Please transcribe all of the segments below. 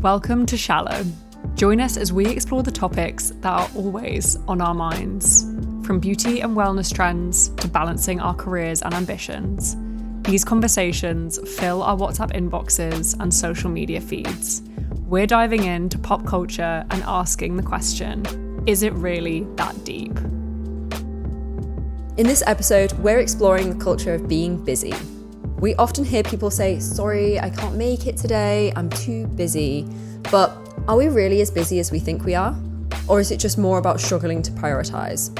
Welcome to Shallow. Join us as we explore the topics that are always on our minds. From beauty and wellness trends to balancing our careers and ambitions. These conversations fill our WhatsApp inboxes and social media feeds. We're diving into pop culture and asking the question, is it really that deep? In this episode, we're exploring the culture of being busy. We often hear people say, sorry, I can't make it today, I'm too busy. But are we really as busy as we think we are? Or is it just more about struggling to prioritise?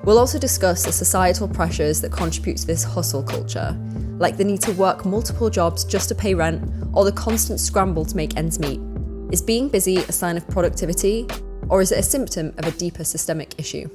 We'll also discuss the societal pressures that contribute to this hustle culture, like the need to work multiple jobs just to pay rent, or the constant scramble to make ends meet. Is being busy a sign of productivity, or is it a symptom of a deeper systemic issue?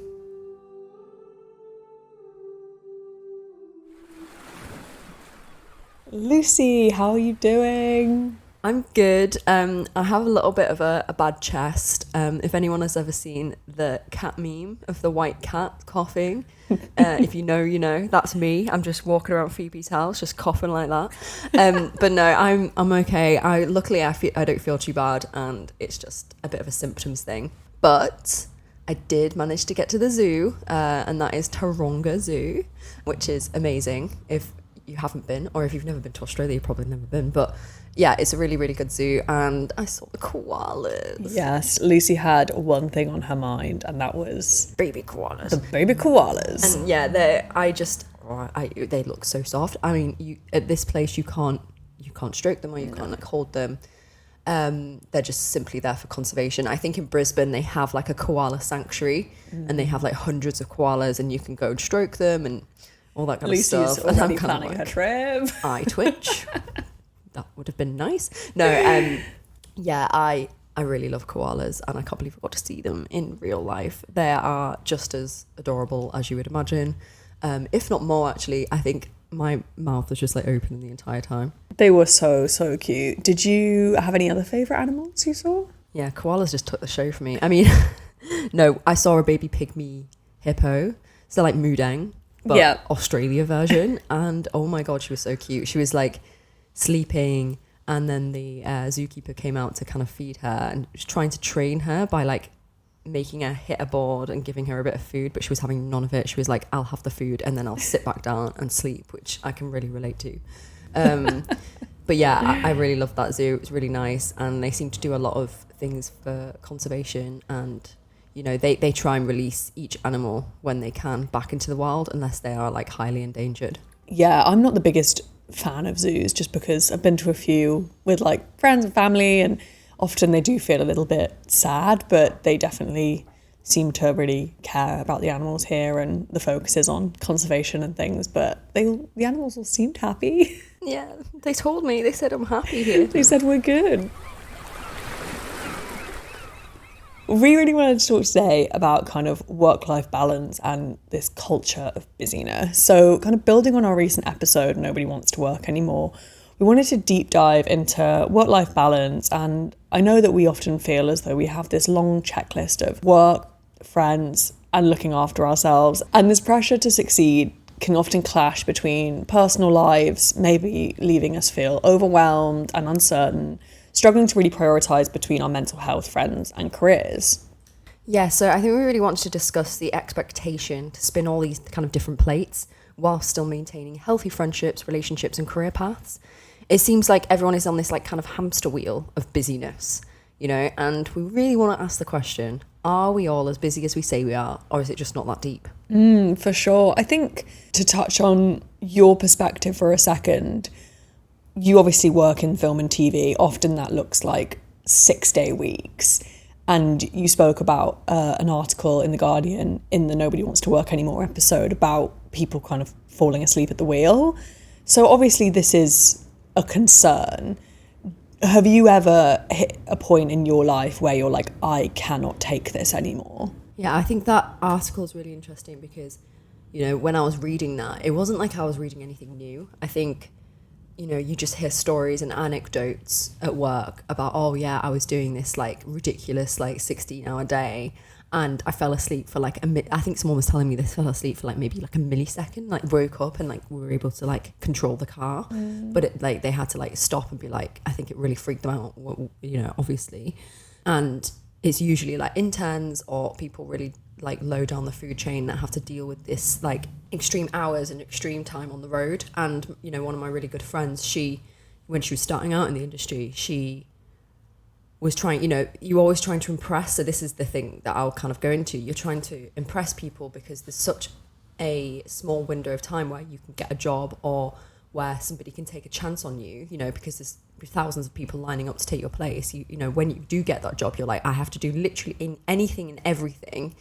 Lucy, how are you doing? I'm good. I have a little bit of a bad chest. If anyone has ever seen the cat meme of the white cat coughing, if you know, you know, that's me. I'm just walking around Phoebe's house, just coughing like that. But no, I'm okay. Luckily I don't feel too bad, and it's just a bit of a symptoms thing. But I did manage to get to the zoo, and that is Taronga Zoo, which is amazing. If you haven't been, or if you've never been to Australia, you've probably never been, but yeah, it's a really, really good zoo, and I saw the koalas. Yes, Lucy had one thing on her mind, and that was Baby koalas. the baby koalas. And yeah, they look so soft. I mean, at this place you can't stroke them, or you can't like hold them. They're just simply there for conservation. I think in Brisbane they have like a koala sanctuary, and they have like hundreds of koalas, and you can go and stroke them and all that kind Lucy's of stuff. already And I'm planning her trip. I twitch. That would have been nice. No, yeah, I really love koalas, and I can't believe I got to see them in real life. They are just as adorable as you would imagine, if not more actually. I think my mouth was just like open the entire time. They were so cute. Did you have any other favourite animals you saw? Yeah, koalas just took the show for me. I mean, no, I saw a baby pygmy hippo, so like Mudang, but Australia version, and oh my god, she was so cute. She was like sleeping, and then the zookeeper came out to kind of feed her, and was trying to train her by like making her hit a board and giving her a bit of food, but she was having none of it. She was like, I'll have the food and then I'll sit back down and sleep, which I can really relate to. But yeah, I really loved that zoo. It was really nice, and they seem to do a lot of things for conservation, and you know, they try and release each animal when they can back into the wild, unless they are like highly endangered. Yeah, I'm not the biggest fan of zoos, just because I've been to a few with like friends and family, and often they do feel a little bit sad, but they definitely seem to really care about the animals here, and the focus is on conservation and things, but the animals all seemed happy. Yeah, they told me, they said I'm happy here. They said we're good. We really wanted to talk today about kind of work-life balance and this culture of busyness. So kind of building on our recent episode, Nobody Wants to Work Anymore, we wanted to deep dive into work-life balance. And I know that we often feel as though we have this long checklist of work, friends, and looking after ourselves. And this pressure to succeed can often clash between personal lives, maybe leaving us feel overwhelmed and uncertain, struggling to really prioritise between our mental health, friends and careers. Yeah, so I think we really want to discuss the expectation to spin all these kind of different plates while still maintaining healthy friendships, relationships and career paths. It seems like everyone is on this like kind of hamster wheel of busyness, you know, and we really want to ask the question, are we all as busy as we say we are, or is it just not that deep? For sure. I think to touch on your perspective for a second, you obviously work in film and TV. Often that looks like 6-day weeks. And you spoke about an article in The Guardian in the Nobody Wants to Work Anymore episode about people kind of falling asleep at the wheel. So obviously this is a concern. Have you ever hit a point in your life where you're like, I cannot take this anymore? Yeah, I think that article is really interesting because, you know, when I was reading that, it wasn't like I was reading anything new. I think, you know, you just hear stories and anecdotes at work about, oh yeah, I was doing this like ridiculous like 16-hour day, And I fell asleep for like I think someone was telling me this, fell asleep for like maybe like a millisecond, like woke up and like we were able to like control the car. But it, like they had to like stop and be like, I think it really freaked them out, you know, obviously. And it's usually like interns or people really like low down the food chain that have to deal with this like extreme hours and extreme time on the road. And, you know, one of my really good friends, when she was starting out in the industry, she was trying, you know, you're always trying to impress. So this is the thing that I'll kind of go into. You're trying to impress people because there's such a small window of time where you can get a job or where somebody can take a chance on you, you know, because there's thousands of people lining up to take your place. You know, when you do get that job, you're like, I have to do literally anything and everything.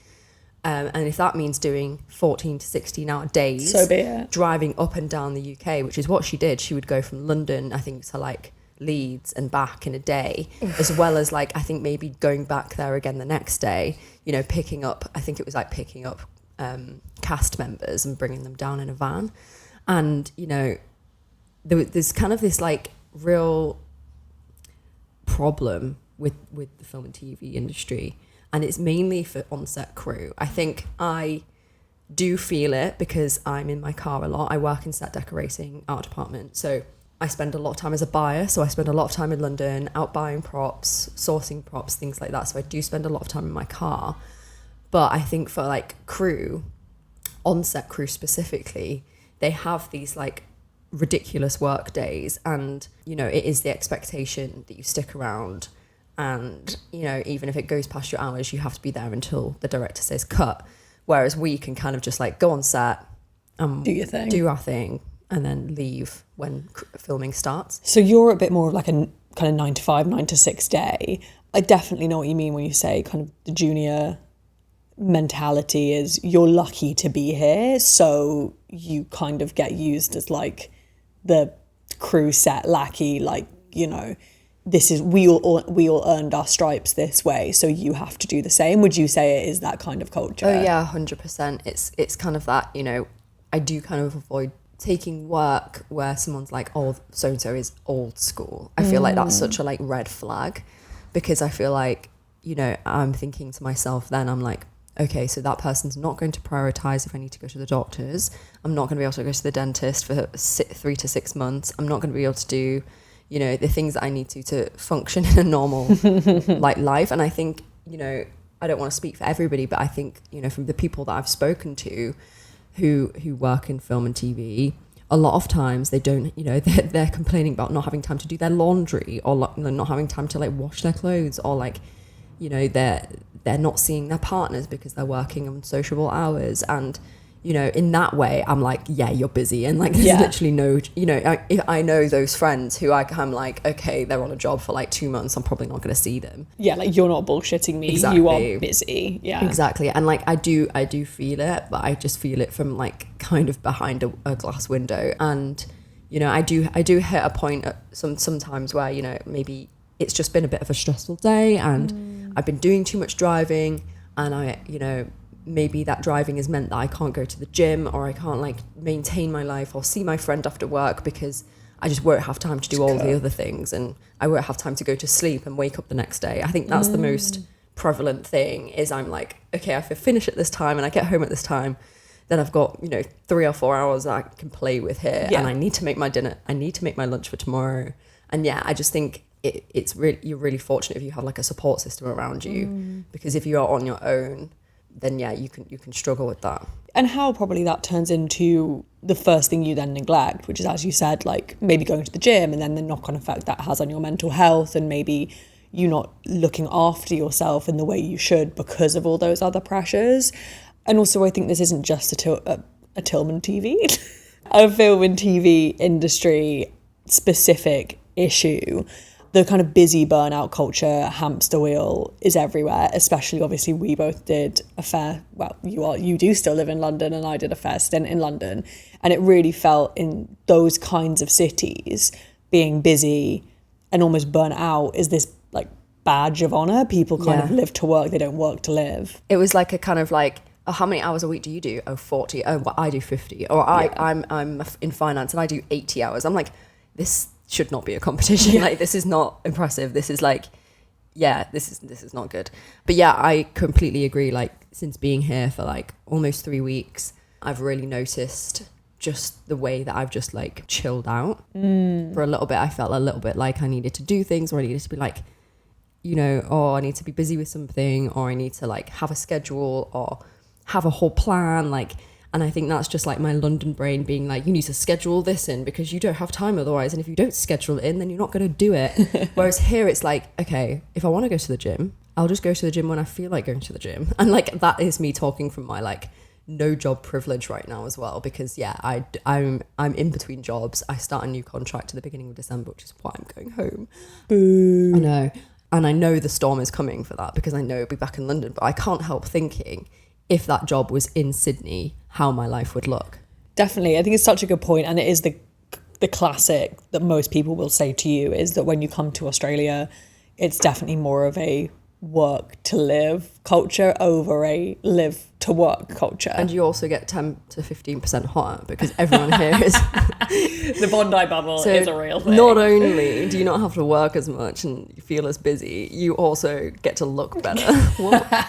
And if that means doing 14 to 16 hour days, so be it. Driving up and down the UK, which is what she did. She would go from London, I think, to like Leeds and back in a day, as well as like I think maybe going back there again the next day, you know, picking up cast members and bringing them down in a van. And you know, there's kind of this like real problem with the film and TV industry, and it's mainly for on-set crew. I think I do feel it because I'm in my car a lot. I work in set decorating, art department, so I spend a lot of time as a buyer, so I spend a lot of time in London out buying props, sourcing props, things like that. So I do spend a lot of time in my car. But I think for like crew, on-set crew specifically, they have these like ridiculous work days, and you know, it is the expectation that you stick around, and you know, even if it goes past your hours, you have to be there until the director says cut. Whereas we can kind of just like go on set, do your thing, do our thing, and then leave when filming starts. So you're a bit more of like a kind of 9 to 5, 9 to 6 day. I definitely know what you mean when you say kind of the junior mentality is you're lucky to be here, so you kind of get used as like the crew set lackey, like, you know, this is we all earned our stripes this way, so you have to do the same. Would you say it is that kind of culture? Oh yeah, 100%. It's kind of that, you know, I do kind of avoid taking work where someone's like, oh, so-and-so is old school. I feel like that's such a like red flag, because I feel like, you know, I'm thinking to myself then, I'm like, okay, so that person's not going to prioritize if I need to go to the doctors. I'm not going to be able to go to the dentist for 3 to 6 months. I'm not going to be able to do, you know, the things that I need to function in a normal like life. And I think, you know, I don't want to speak for everybody, but I think, you know, from the people that I've spoken to who work in film and TV, a lot of times they don't, you know, they're complaining about not having time to do their laundry, or like, not having time to like wash their clothes, or like, you know, they're not seeing their partners because they're working on sociable hours. And, you know, in that way, I'm like, yeah, you're busy. And like, there's literally no, you know, I know those friends who I'm like, okay, they're on a job for like 2 months. I'm probably not going to see them. Yeah. Like, you're not bullshitting me. Exactly. You are busy. Yeah. Exactly. And like, I do feel it, but I just feel it from like kind of behind a glass window. And, you know, I do hit a point at sometimes where, you know, maybe it's just been a bit of a stressful day and I've been doing too much driving, and I, you know, maybe that driving has meant that I can't go to the gym, or I can't like maintain my life or see my friend after work because I just won't have time to do all the other things, and I won't have time to go to sleep and wake up the next day. I think that's the most prevalent thing, is I'm like, okay, if I finish at this time and I get home at this time, then I've got, you know, 3 or 4 hours that I can play with here, and I need to make my dinner, I need to make my lunch for tomorrow. And yeah, I just think it's really, you're really fortunate if you have like a support system around you, because if you are on your own, then yeah, you can struggle with that. And how probably that turns into the first thing you then neglect, which is, as you said, like maybe going to the gym, and then the knock-on effect that has on your mental health, and maybe you not looking after yourself in the way you should because of all those other pressures. And also, I think this isn't just a Tillman TV, a film and TV industry specific issue. The kind of busy burnout culture hamster wheel is everywhere, especially obviously we both did a fair, well, you do still live in London, and I did a fair stint in London. And it really felt in those kinds of cities, being busy and almost burnt out is this like badge of honor. People kind of live to work, they don't work to live. It was like a kind of like, oh, how many hours a week do you do? Oh, 40. Oh, well, I do 50. Or I'm in finance and I do 80 hours. I'm like, this should not be a competition. Like, this is not impressive. This is like, yeah, this is not good. But yeah, I completely agree. Like, since being here for like almost 3 weeks, I've really noticed just the way that I've just like chilled out. For a little bit, I felt a little bit like I needed to do things, or I needed to be like, you know, oh, I need to be busy with something, or I need to like have a schedule or have a whole plan. Like, and I think that's just like my London brain being like, you need to schedule this in because you don't have time otherwise. And if you don't schedule it in, then you're not going to do it. Whereas here it's like, okay, if I want to go to the gym, I'll just go to the gym when I feel like going to the gym. And like, that is me talking from my like no job privilege right now as well, because yeah, I'm in between jobs. I start a new contract at the beginning of December, which is why I'm going home. Boo. I know. And I know the storm is coming for that because I know it'll be back in London, but I can't help thinking if that job was in Sydney, how my life would look. Definitely. I think it's such a good point, and it is the classic that most people will say to you is that when you come to Australia, it's definitely more of a work to live culture over a live to work culture. And you also get 10 to 15% hotter because everyone here is... The Bondi bubble is a real thing. Not only do you not have to work as much and you feel as busy, you also get to look better.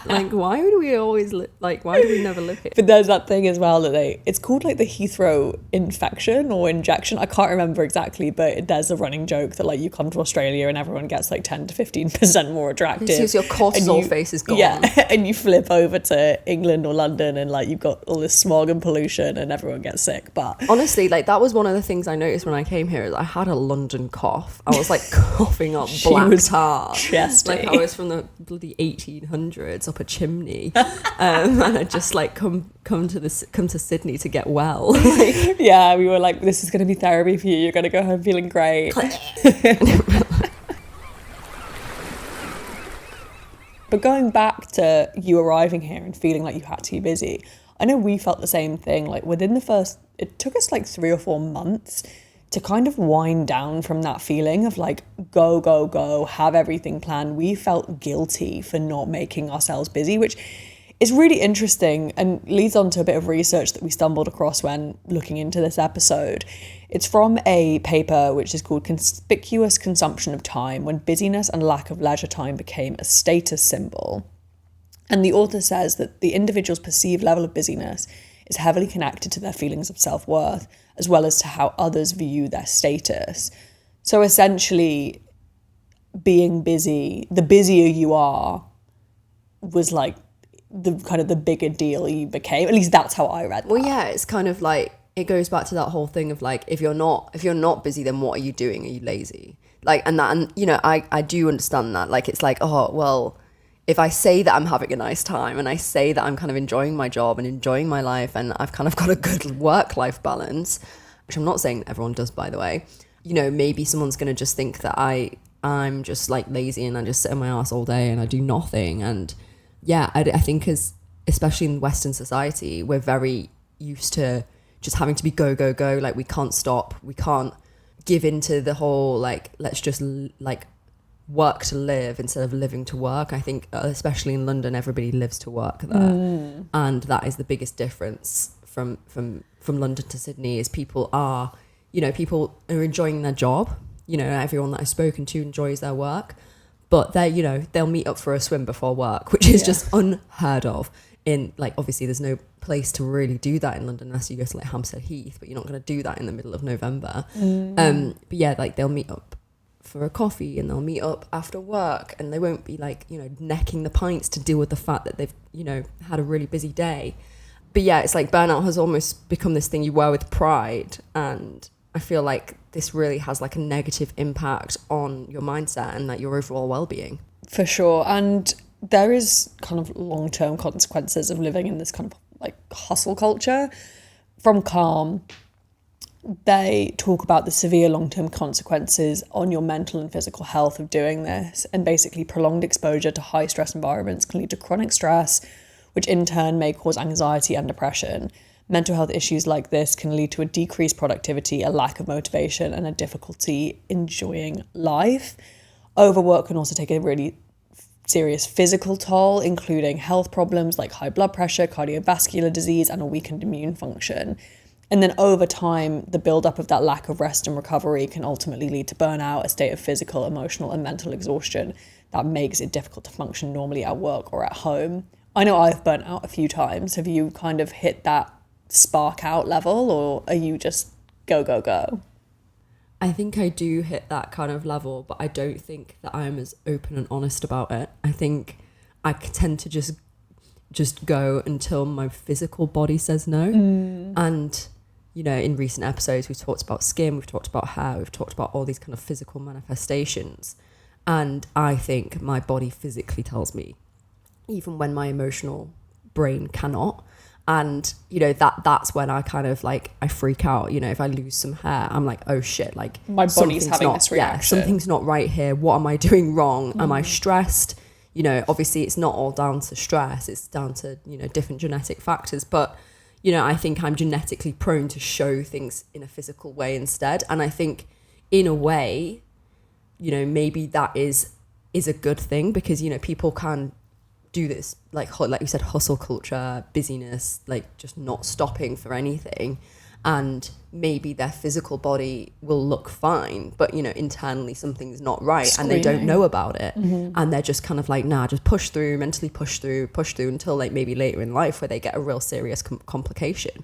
Like, why would we always... why do we never live here? But there's that thing as well that it's called like the Heathrow infection or injection. I can't remember exactly, but there's a running joke that like you come to Australia and everyone gets like 10 to 15% more attractive. It's your cortisol face is gone. Yeah, and you flip over to England or London and like you've got all this smog and pollution and everyone gets sick. But honestly, like that was one of the things I noticed when I came here is I had a London cough. I was like coughing up black tar. Like I was from the bloody 1800s up a chimney. And I just like come to Sydney to get well. Like, yeah, we were like, this is going to be therapy for you. You're going to go home feeling great. But going back to you arriving here and feeling like you had to be busy, I know we felt the same thing. Like within it took us like 3 or 4 months to kind of wind down from that feeling of like, go, have everything planned. We felt guilty for not making ourselves busy, which is really interesting and leads on to a bit of research that we stumbled across when looking into this episode. It's from a paper which is called Conspicuous Consumption of Time, When Busyness and Lack of Leisure Time Became a Status Symbol. And the author says that the individual's perceived level of busyness is heavily connected to their feelings of self-worth, as well as to how others view their status. So essentially, being busy, the busier you are, was like the kind of the bigger deal you became. At least that's how I read that. Well, yeah, it's kind of like, it goes back to that whole thing of like, if you're not busy, then what are you doing? Are you lazy? Like, and you know, I do understand that. Like, it's like, oh, well, if I say that I'm having a nice time and I say that I'm kind of enjoying my job and enjoying my life and I've kind of got a good work-life balance, which I'm not saying everyone does, by the way, you know, maybe someone's going to just think that I'm just like lazy and I just sit on my ass all day and I do nothing. And yeah, I think especially in Western society, we're very used to just having to be go. Like we can't stop. We can't give into the whole, like, let's just like work to live instead of living to work. I think especially in London, everybody lives to work there. And that is the biggest difference from London to Sydney is people are enjoying their job. You know, everyone that I've spoken to enjoys their work, but they'll meet up for a swim before work, which is just unheard of. In like, obviously there's no place to really do that in London unless you go to like Hampstead Heath, but you're not going to do that in the middle of November. But yeah, like they'll meet up for a coffee and they'll meet up after work and they won't be like, you know, necking the pints to deal with the fact that they've, you know, had a really busy day. But yeah, it's like burnout has almost become this thing you wear with pride, and I feel like this really has like a negative impact on your mindset and like your overall well-being. For sure. And there is kind of long-term consequences of living in this kind of like hustle culture. From Calm, they talk about the severe long-term consequences on your mental and physical health of doing this, and basically prolonged exposure to high stress environments can lead to chronic stress, which in turn may cause anxiety and depression. Mental health issues like this can lead to a decreased productivity, a lack of motivation, and a difficulty enjoying life. Overwork can also take a really serious physical toll, including health problems like high blood pressure, cardiovascular disease, and a weakened immune function. And then over time, the buildup of that lack of rest and recovery can ultimately lead to burnout, a state of physical, emotional, and mental exhaustion that makes it difficult to function normally at work or at home. I know I've burnt out a few times. Have you kind of hit that spark out level, or are you just go, go, go? I think I do hit that kind of level, but I don't think that I'm as open and honest about it. I think I tend to just go until my physical body says no. And, you know, in recent episodes, we've talked about skin, we've talked about hair, we've talked about all these kind of physical manifestations. And I think my body physically tells me, even when my emotional brain cannot. And, you know, that's when I kind of like, I freak out. You know, if I lose some hair, I'm like, oh shit, like my body's having this reaction. Yeah, something's not right here. What am I doing wrong? Am I stressed? You know, obviously it's not all down to stress. It's down to, you know, different genetic factors. But, you know, I think I'm genetically prone to show things in a physical way instead. And I think in a way, you know, maybe that is a good thing, because, you know, people can do this, like you said, hustle culture, busyness, like just not stopping for anything. And maybe their physical body will look fine, but, you know, internally something's not right. Screaming. And they don't know about it. And they're just kind of like, nah, just push through, mentally push through until like maybe later in life where they get a real serious complication.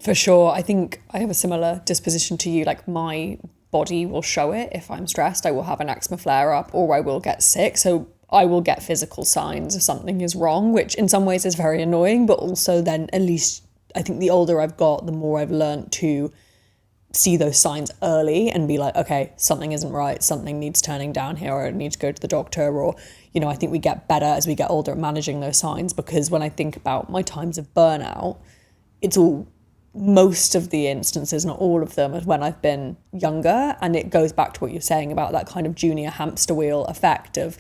For sure. I think I have a similar disposition to you. Like, my body will show it. If I'm stressed, I will have an eczema flare up, or I will get sick. So I will get physical signs if something is wrong, which in some ways is very annoying, but also then at least I think the older I've got, the more I've learned to see those signs early and be like, okay, something isn't right, something needs turning down here, or I need to go to the doctor. Or, you know, I think we get better as we get older at managing those signs, because when I think about my times of burnout, it's all, most of the instances, not all of them, is when I've been younger. And it goes back to what you're saying about that kind of junior hamster wheel effect of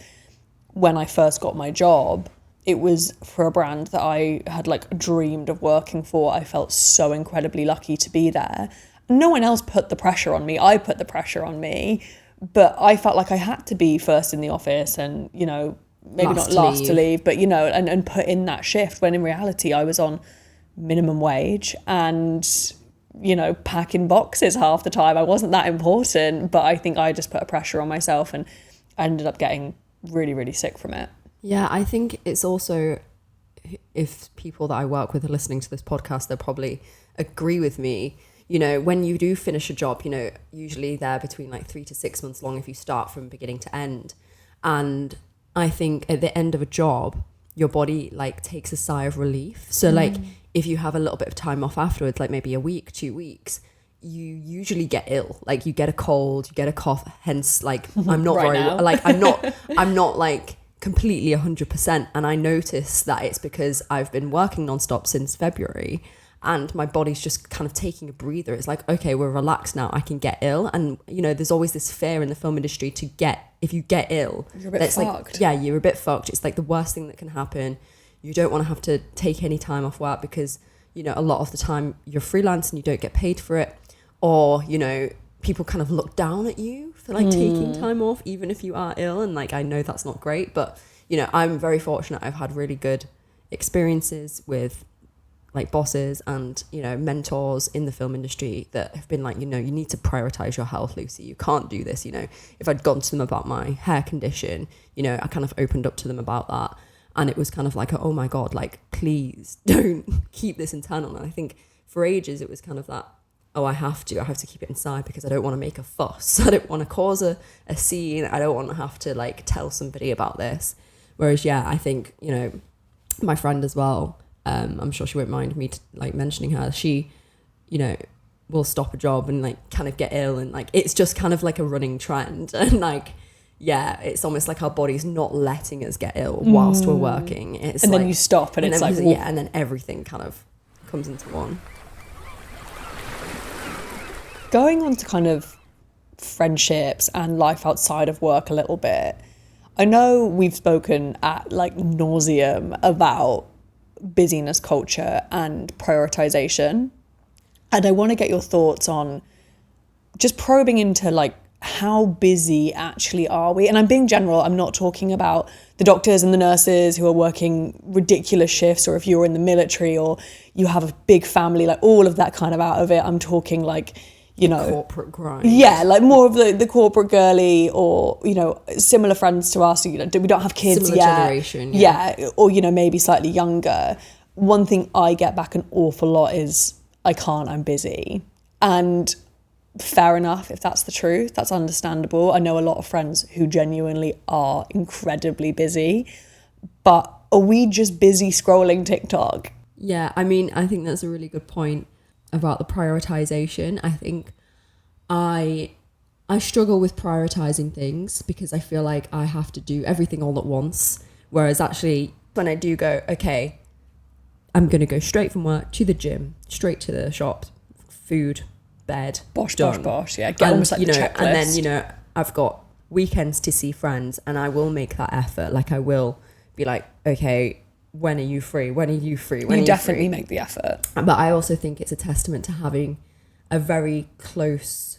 when I first got my job. It was for a brand that I had like dreamed of working for. I felt so incredibly lucky to be there. No one else put the pressure on me. I put the pressure on me, but I felt like I had to be first in the office and, you know, maybe not last to leave, but, you know, and put in that shift, when in reality I was on minimum wage and, you know, packing boxes half the time. I wasn't that important, but I think I just put a pressure on myself, and I ended up getting really, really sick from it. Yeah, I think it's also, if people that I work with are listening to this podcast, they'll probably agree with me. You know, when you do finish a job, you know, usually they're between like 3 to 6 months long if you start from beginning to end. And I think at the end of a job, your body like takes a sigh of relief. So like if you have a little bit of time off afterwards, like maybe a week, 2 weeks, you usually get ill. Like you get a cold, you get a cough, hence like I'm not right very, like I'm not like completely 100%. And I notice that it's because I've been working nonstop since February, and my body's just kind of taking a breather. It's like, okay, we're relaxed now, I can get ill. And, you know, there's always this fear in the film industry to if you get ill, you're a bit fucked. Like, yeah, you're a bit fucked. It's like the worst thing that can happen. You don't want to have to take any time off work because, you know, a lot of the time you're freelance and you don't get paid for it. Or, you know, people kind of look down at you for like taking time off, even if you are ill. And like, I know that's not great, but, you know, I'm very fortunate. I've had really good experiences with like bosses and, you know, mentors in the film industry that have been like, you know, you need to prioritize your health, Lucy. You can't do this. You know, if I'd gone to them about my hair condition, you know, I kind of opened up to them about that. And it was kind of like, oh my God, like, please don't keep this internal. And I think for ages it was kind of that, oh, I have to keep it inside because I don't want to make a fuss. I don't want to cause a scene. I don't want to have to like tell somebody about this. Whereas, yeah, I think, you know, my friend as well, I'm sure she won't mind me like mentioning her. She, you know, will stop a job and like kind of get ill, and like it's just kind of like a running trend. And like, yeah, it's almost like our body's not letting us get ill whilst we're working. It's and like, then you stop and it's like, yeah, and then everything kind of comes into one. Going on to kind of friendships and life outside of work a little bit, I know we've spoken at like nauseum about busyness culture and prioritization, and I want to get your thoughts on just probing into like how busy actually are we? And I'm being general, I'm not talking about the doctors and the nurses who are working ridiculous shifts, or if you're in the military or you have a big family, like all of that kind of out of it. I'm talking like, you know, corporate grind. Yeah, like more of the corporate girly, or, you know, similar friends to us, you know, we don't have kids Similar yet. generation. Yeah, or, you know, maybe slightly younger. One thing I get back an awful lot is, I can't, I'm busy. And fair enough, if that's the truth, that's understandable. I know a lot of friends who genuinely are incredibly busy, but are we just busy scrolling TikTok? Yeah, I mean, I think that's a really good point about the prioritization. I think I struggle with prioritizing things because I feel like I have to do everything all at once. Whereas actually, when I do go, okay, I'm going to go straight from work to the gym, straight to the shop, food, bed, bosh, done. bosh, yeah. Get almost like you the know, checklist. and then, you know, I've got weekends to see friends, and I will make that effort. Like, I will be like, okay, when are you free? When are you free? When you are definitely you free? make the effort. But I also think it's a testament to having a very close,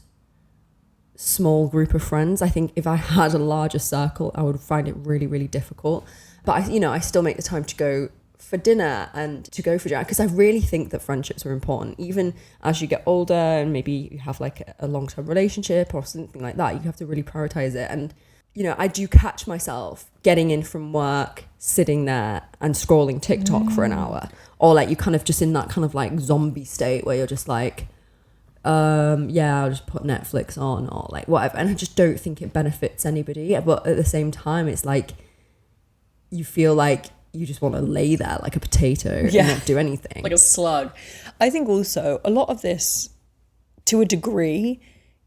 small group of friends. I think if I had a larger circle, I would find it really, really difficult. But I still make the time to go for dinner and to go for dinner, because I really think that friendships are important. Even as you get older and maybe you have like a long-term relationship or something like that, you have to really prioritize it. And, you know, I do catch myself getting in from work, sitting there and scrolling TikTok for an hour, or like you kind of just in that kind of like zombie state where you're just like, yeah, I'll just put Netflix on or like whatever. And I just don't think it benefits anybody. But at the same time, it's like you feel like you just want to lay there like a potato and not do anything. Like a slug. I think also a lot of this, to a degree,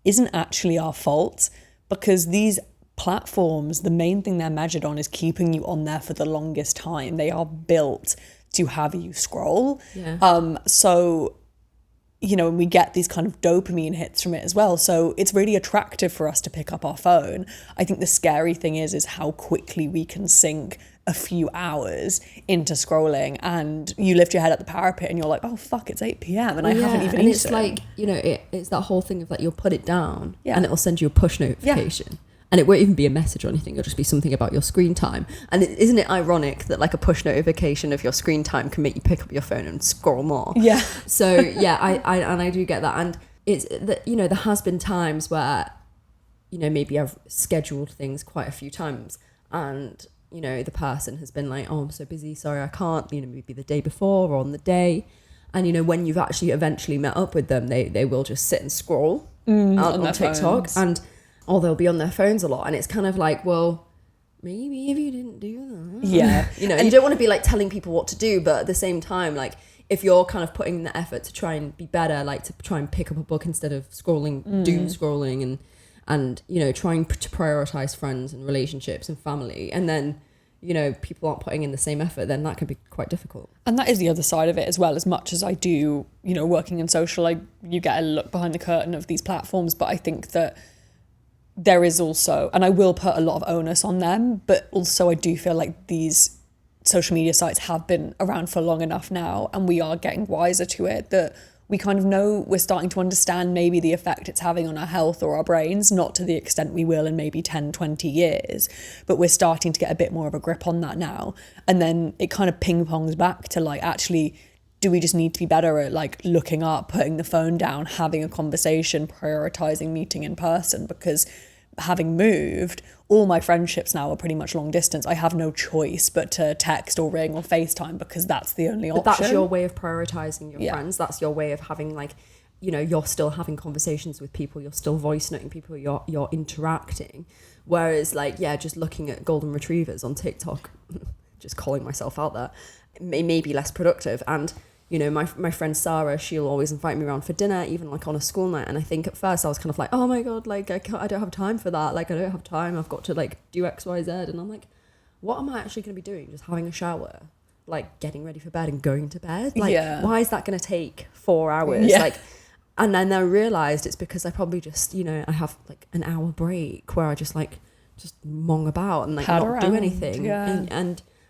isn't actually our fault, because these platforms, the main thing they're measured on is keeping you on there for the longest time. They are built to have you scroll. Yeah. So, you know, and we get these kind of dopamine hits from it as well. So it's really attractive for us to pick up our phone. I think the scary thing is how quickly we can sink a few hours into scrolling, and you lift your head at the parapet and you're like, oh fuck, it's 8 p.m. and I haven't even eaten. And it's like, you know, it's that whole thing of like, you'll put it down and it'll send you a push notification. Yeah. And it won't even be a message or anything. It'll just be something about your screen time. And isn't it ironic that like a push notification of your screen time can make you pick up your phone and scroll more? Yeah. So yeah, I do get that. And it's that, you know, there has been times where, you know, maybe I've scheduled things quite a few times and, you know, the person has been like, oh, I'm so busy, sorry, I can't, you know, maybe the day before or on the day. And, you know, when you've actually eventually met up with them, they will just sit and scroll on TikTok phones. And or they'll be on their phones a lot. And it's kind of like, well, maybe if you didn't do that. Yeah. You know, and you don't want to be like telling people what to do, but at the same time, like if you're kind of putting the effort to try and be better, like to try and pick up a book instead of scrolling, doom scrolling and, you know, trying to prioritize friends and relationships and family. And then, you know, people aren't putting in the same effort, then that can be quite difficult. And that is the other side of it as well. As much as I do, you know, working in social, you get a look behind the curtain of these platforms, but I think that there is also, and I will put a lot of onus on them, but also I do feel like these social media sites have been around for long enough now, and we are getting wiser to it, that we kind of know, we're starting to understand maybe the effect it's having on our health or our brains, not to the extent we will in maybe 10, 20 years, but we're starting to get a bit more of a grip on that now. And then it kind of ping pongs back to like, actually, do we just need to be better at like looking up, putting the phone down, having a conversation, prioritizing meeting in person? Because having moved, all my friendships now are pretty much long distance. I have no choice but to text or ring or FaceTime because that's the only option. But that's your way of prioritizing your friends. That's your way of having like, you know, you're still having conversations with people, you're still voice noting people, you're interacting. Whereas like, yeah, just looking at golden retrievers on TikTok, just calling myself out there, may be less productive. And you know, my friend Sarah, she'll always invite me around for dinner, even like on a school night. And I think at first I was kind of like, oh my God, like I don't have time for that. Like I don't have time. I've got to like do X, Y, Z. And I'm like, what am I actually going to be doing? Just having a shower, like getting ready for bed and going to bed. Like, why is that going to take 4 hours? Yeah. Like, and then I realized it's because I probably just, you know, I have like an hour break where I just like, just mong about and like not do anything. Yeah.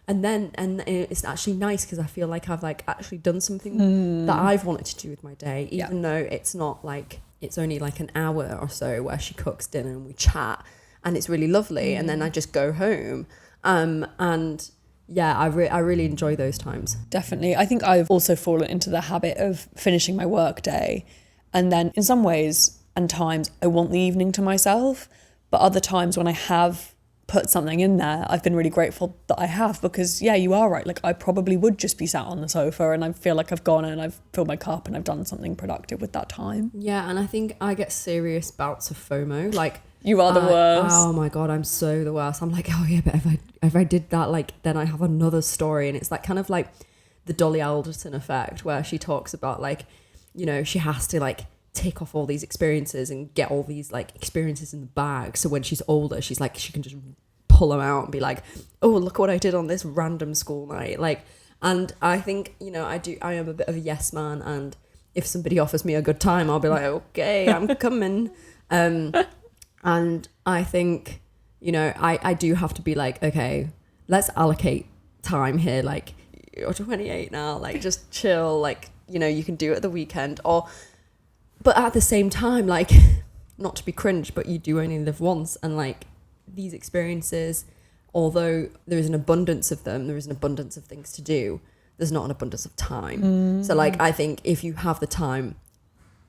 And then it's actually nice because I feel like I've like actually done something that I've wanted to do with my day, even though it's not like it's only like an hour or so where she cooks dinner and we chat, and it's really lovely. And then I just go home. And yeah, I really enjoy those times. Definitely. I think I've also fallen into the habit of finishing my work day. And then in some ways and times I want the evening to myself. But other times when I have put something in there, I've been really grateful that I have, because yeah, you are right. Like I probably would just be sat on the sofa and I feel like I've gone and I've filled my cup and I've done something productive with that time. Yeah, and I think I get serious bouts of FOMO. Like you are the worst. Oh my God, I'm so the worst. I'm like, oh yeah, but if I did that, like then I have another story. And it's like kind of like the Dolly Alderton effect, where she talks about like, you know, she has to like tick off all these experiences and get all these like experiences in the bag, so when she's older she's like, she can just pull them out and be like, oh look what I did on this random school night. Like, and I think, you know, I am a bit of a yes man, and if somebody offers me a good time I'll be like, okay, I'm coming. And I think, you know, I do have to be like, okay, let's allocate time here, like you're 28 now, like just chill, like, you know, you can do it at the weekend. But at the same time, like, not to be cringe, but you do only live once. And like these experiences, although there is an abundance of them, there is an abundance of things to do, there's not an abundance of time. So like, I think if you have the time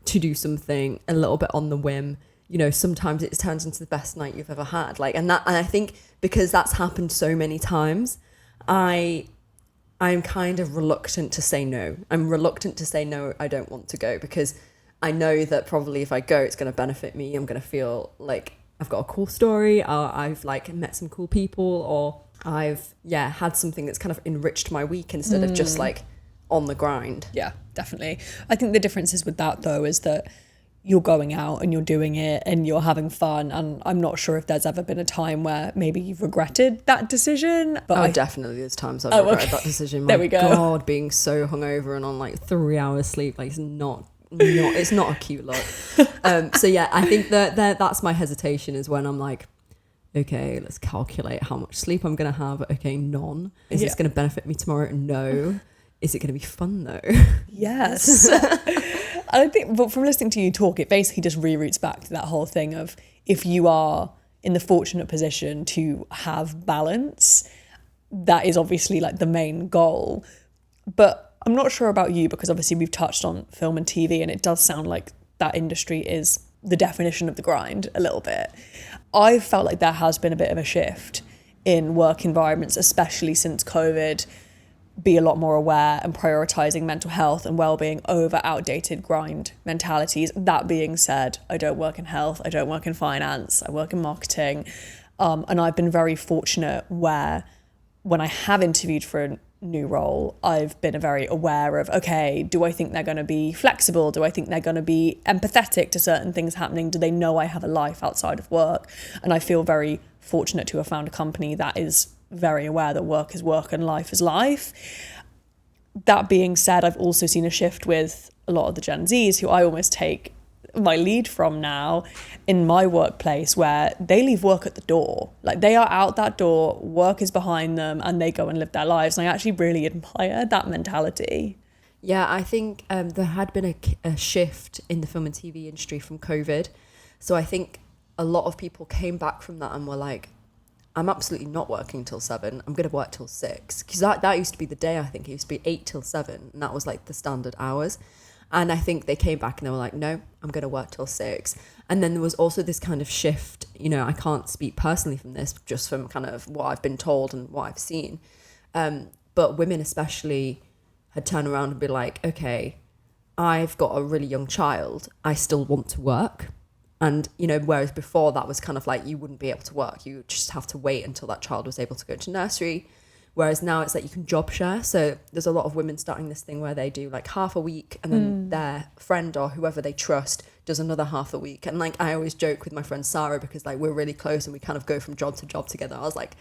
to do something a little bit on the whim, you know, sometimes it turns into the best night you've ever had. Like, and I think because that's happened so many times, I'm kind of reluctant to say no. I'm reluctant to say no, I don't want to go, because I know that probably if I go, it's going to benefit me. I'm going to feel like I've got a cool story, or I've like met some cool people, or I've, yeah, had something that's kind of enriched my week instead of just like on the grind. Yeah, definitely. I think the difference is with that though, is that you're going out and you're doing it and you're having fun. And I'm not sure if there's ever been a time where maybe you've regretted that decision. But definitely there's times I've regretted that decision. My there we go. God, being so hungover and on like 3 hours sleep, like it's not a cute look. So yeah, I think that's my hesitation, is when I'm like, okay, let's calculate how much sleep I'm gonna have. Okay, none. Is this gonna benefit me tomorrow? No. Is it gonna be fun though? Yes. I think, but from listening to you talk, it basically just reroutes back to that whole thing of, if you are in the fortunate position to have balance, that is obviously like the main goal. But I'm not sure about you, because obviously we've touched on film and TV, and it does sound like that industry is the definition of the grind a little bit. I've felt like there has been a bit of a shift in work environments, especially since COVID, be a lot more aware and prioritizing mental health and well-being over outdated grind mentalities. That being said, I don't work in health, I don't work in finance, I work in marketing. And I've been very fortunate where when I have interviewed for a new role, I've been very aware of, okay, do I think they're going to be flexible? Do I think they're going to be empathetic to certain things happening? Do they know I have a life outside of work? And I feel very fortunate to have found a company that is very aware that work is work and life is life. That being said, I've also seen a shift with a lot of the Gen Zs, who I almost take my lead from now in my workplace, where they leave work at the door. Like, they are out that door, work is behind them, and they go and live their lives. And I actually really admire that mentality. Yeah, I think there had been a shift in the film and TV industry from COVID. So I think a lot of people came back from that and were like, I'm absolutely not working till 7. I'm going to work till 6. Because that used to be the day, I think. It used to be 8 till 7. And that was like the standard hours. And I think they came back and they were like, no, I'm going to work till 6. And then there was also this kind of shift. You know, I can't speak personally from this, just from kind of what I've been told and what I've seen. But women especially had turned around and be like, okay, I've got a really young child. I still want to work. And, you know, whereas before that was kind of like, you wouldn't be able to work. You would just have to wait until that child was able to go to nursery. Whereas now it's like you can job share. So there's a lot of women starting this thing where they do like half a week, and then their friend or whoever they trust does another half a week. And like, I always joke with my friend Sarah, because like we're really close and we kind of go from job to job together. I was like,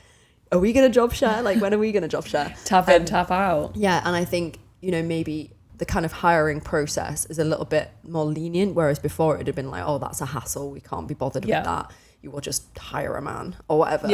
are we going to job share? Like, when are we going to job share? Tap in, tap out. Yeah. And I think, you know, maybe the kind of hiring process is a little bit more lenient, whereas before it would have been like, oh, that's a hassle, we can't be bothered with that, you will just hire a man or whatever.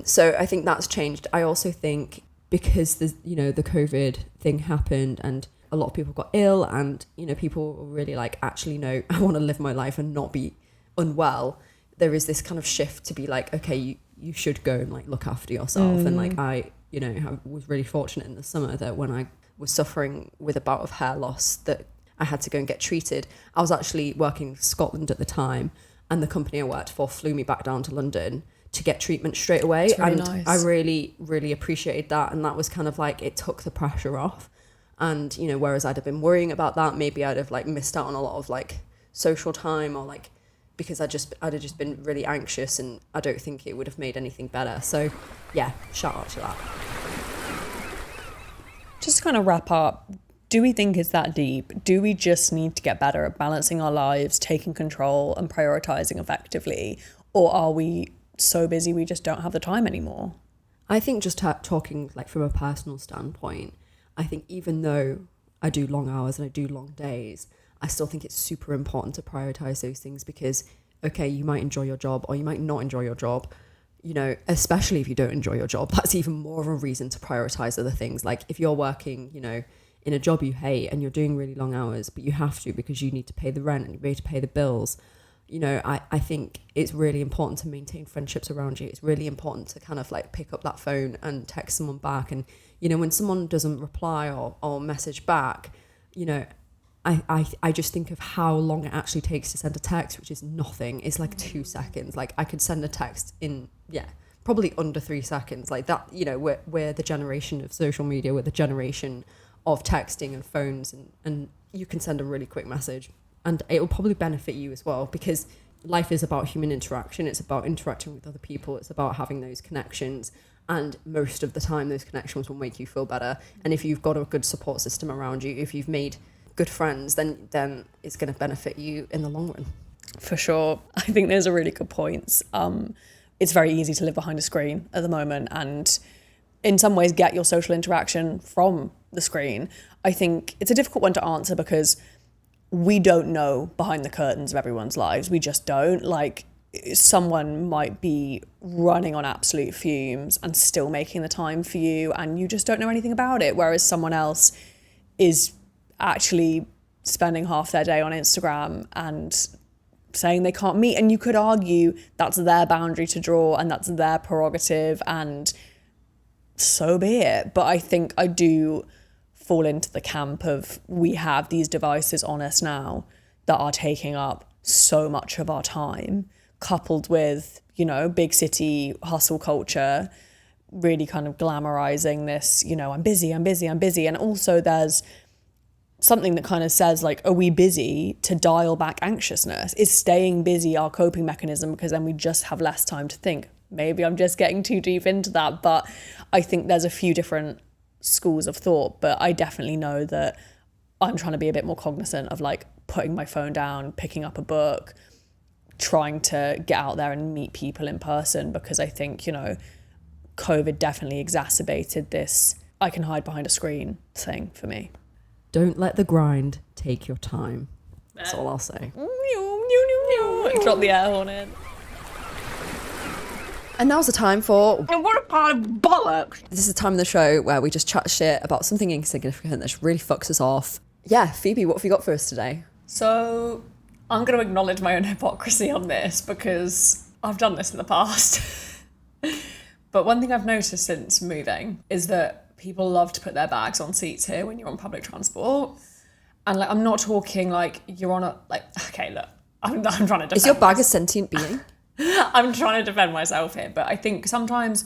So I think that's changed. I also think because the COVID thing happened and a lot of people got ill, and, you know, people were really like, actually, no, I want to live my life and not be unwell. There is this kind of shift to be like, okay, you should go and like look after yourself. And like, I, you know, was really fortunate in the summer that when I was suffering with a bout of hair loss, that I had to go and get treated. I was actually working in Scotland at the time, and the company I worked for flew me back down to London to get treatment straight away. Really and nice. I really, really appreciated that. And that was kind of like, it took the pressure off. And, you know, whereas I'd have been worrying about that, maybe I'd have like missed out on a lot of like social time, or like, because I'd have just been really anxious, and I don't think it would have made anything better. So yeah, shout out to that. Just to kind of wrap up, do we think it's that deep? Do we just need to get better at balancing our lives, taking control and prioritizing effectively? Or are we so busy we just don't have the time anymore? I think just talking like from a personal standpoint, I think even though I do long hours and I do long days, I still think it's super important to prioritize those things, because, okay, you might enjoy your job or you might not enjoy your job. You know, especially if you don't enjoy your job, that's even more of a reason to prioritize other things. Like if you're working, you know, in a job you hate and you're doing really long hours, but you have to because you need to pay the rent and you need to pay the bills. You know, I think it's really important to maintain friendships around you. It's really important to kind of like pick up that phone and text someone back. And, you know, when someone doesn't reply or message back, you know, I just think of how long it actually takes to send a text, which is nothing. It's like 2 seconds. Like I could send a text in, probably under 3 seconds. Like that, you know, we're the generation of social media. We're the generation of texting and phones, and you can send a really quick message. And it will probably benefit you as well, because life is about human interaction. It's about interacting with other people. It's about having those connections. And most of the time, those connections will make you feel better. And if you've got a good support system around you, if you've made good friends, then it's going to benefit you in the long run. For sure. I think those are really good points. It's very easy to live behind a screen at the moment, and in some ways get your social interaction from the screen. I think it's a difficult one to answer because we don't know behind the curtains of everyone's lives. We just don't. Like, someone might be running on absolute fumes and still making the time for you, and you just don't know anything about it. Whereas someone else is actually spending half their day on Instagram and saying they can't meet. And you could argue that's their boundary to draw and that's their prerogative, and so be it. But I think I do fall into the camp of, we have these devices on us now that are taking up so much of our time, coupled with, you know, big city hustle culture really kind of glamorizing this, you know, I'm busy. And also there's something that kind of says, like, are we busy to dial back anxiousness? Is staying busy our coping mechanism because then we just have less time to think? Maybe I'm just getting too deep into that, but I think there's a few different schools of thought. But I definitely know that I'm trying to be a bit more cognizant of, like, putting my phone down, picking up a book, trying to get out there and meet people in person, because I think, you know, COVID definitely exacerbated this I can hide behind a screen thing for me. Don't let the grind take your time. That's all I'll say. Drop the air horn in. And now's the time for... And what a pile of bollocks! This is the time of the show where we just chat shit about something insignificant that just really fucks us off. Yeah, Phoebe, what have you got for us today? So I'm going to acknowledge my own hypocrisy on this because I've done this in the past. But one thing I've noticed since moving is that people love to put their bags on seats here when you're on public transport. And like, I'm not talking like you're on a, like, okay, look, I'm trying to defend Is your bag a sentient being? I'm trying to defend myself here, but I think sometimes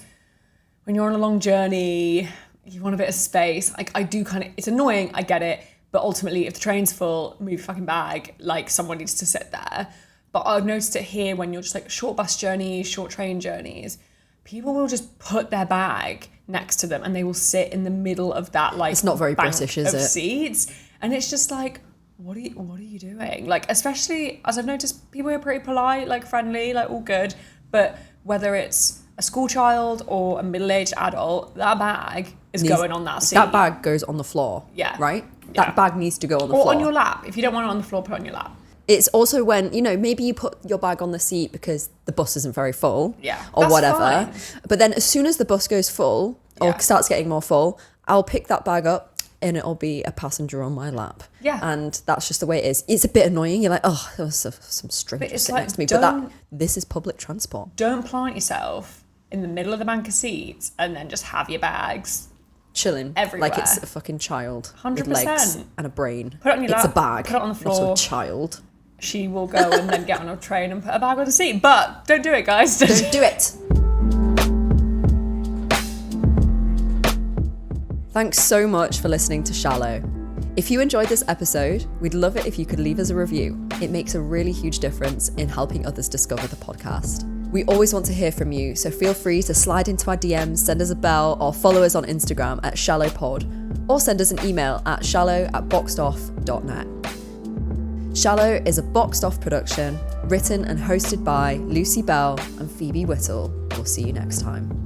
when you're on a long journey, you want a bit of space. Like, I do kind of, it's annoying, I get it, but ultimately if the train's full, move your fucking bag, like someone needs to sit there. But I've noticed it here when you're just like short bus journeys, short train journeys, people will just put their bag next to them and they will sit in the middle of that, like, it's not very British, is it? Seats. And it's just like, what are you doing? Like, especially as I've noticed, people are pretty polite, like friendly, like all good. But whether it's a school child or a middle-aged adult, that bag is going on that seat. That bag goes on the floor. Yeah. Right? Yeah. That bag needs to go on the floor. Or on your lap. If you don't want it on the floor, put it on your lap. It's also when, you know, maybe you put your bag on the seat because the bus isn't very full. Yeah. Or That's whatever. fine. But then as soon as the bus goes full or starts getting more full, I'll pick that bag up and it'll be a passenger on my lap. Yeah. And that's just the way it is. It's a bit annoying. You're like, oh, there was some stranger sitting next to me. But this is public transport. Don't plant yourself in the middle of the bank of seats and then just have your bags chilling everywhere. Like it's a fucking child 100%. With legs and a brain. Put it on your lap. It's a bag. Put it on the floor. Not a child. She will go and then get on a train and put a bag on the seat. But don't do it, guys. Don't do it. Thanks so much for listening to Shallow. If you enjoyed this episode, we'd love it if you could leave us a review. It makes a really huge difference in helping others discover the podcast. We always want to hear from you, so feel free to slide into our DMs, send us a bell, or follow us on Instagram at shallowpod, or send us an email at shallow@boxedoff.net. Shallow is a Boxed Off production, written and hosted by Lucy Bell and Phoebe Whittle. We'll see you next time.